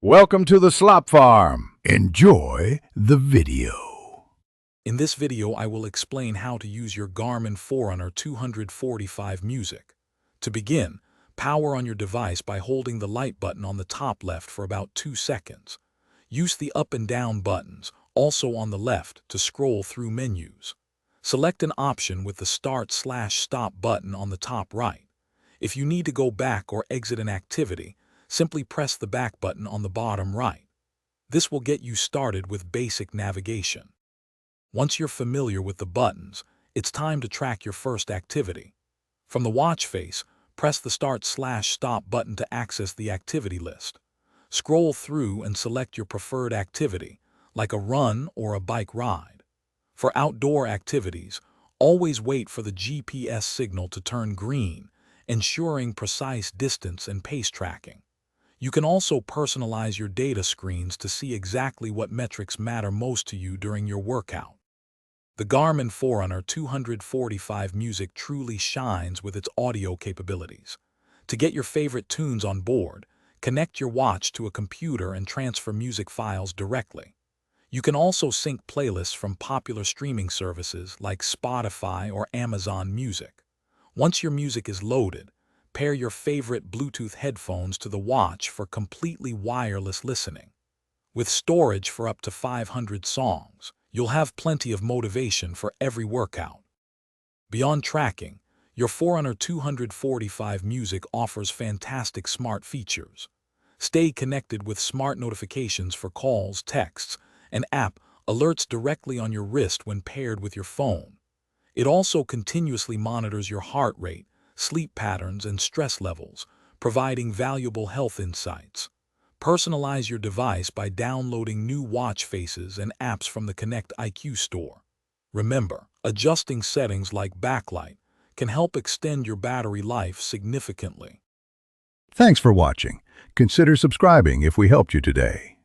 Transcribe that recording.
Welcome to the Slop Farm. Enjoy the video. In this video, I will explain how to use your Garmin Forerunner 245 Music. To begin, power on your device by holding the light button on the top left for about 2 seconds. Use the up and down buttons, also on the left, to scroll through menus. Select an option with the Start/Stop button on the top right. If you need to go back or exit an activity, simply press the back button on the bottom right. This will get you started with basic navigation. Once you're familiar with the buttons, it's time to track your first activity. From the watch face, press the Start/Stop button to access the activity list. Scroll through and select your preferred activity, like a run or a bike ride. For outdoor activities, always wait for the GPS signal to turn green, ensuring precise distance and pace tracking. You can also personalize your data screens to see exactly what metrics matter most to you during your workout. The Garmin Forerunner 245 Music truly shines with its audio capabilities. To get your favorite tunes on board, connect your watch to a computer and transfer music files directly. You can also sync playlists from popular streaming services like Spotify or Amazon Music. Once your music is loaded, pair your favorite Bluetooth headphones to the watch for completely wireless listening. With storage for up to 500 songs, you'll have plenty of motivation for every workout. Beyond tracking, your Forerunner 245 Music offers fantastic smart features. Stay connected with smart notifications for calls, texts, and app alerts directly on your wrist when paired with your phone. It also continuously monitors your heart rate, sleep patterns, and stress levels, providing valuable health insights. Personalize your device by downloading new watch faces and apps from the Connect IQ store. Remember, adjusting settings like backlight can help extend your battery life significantly. Thanks for watching. Consider subscribing if we helped you today.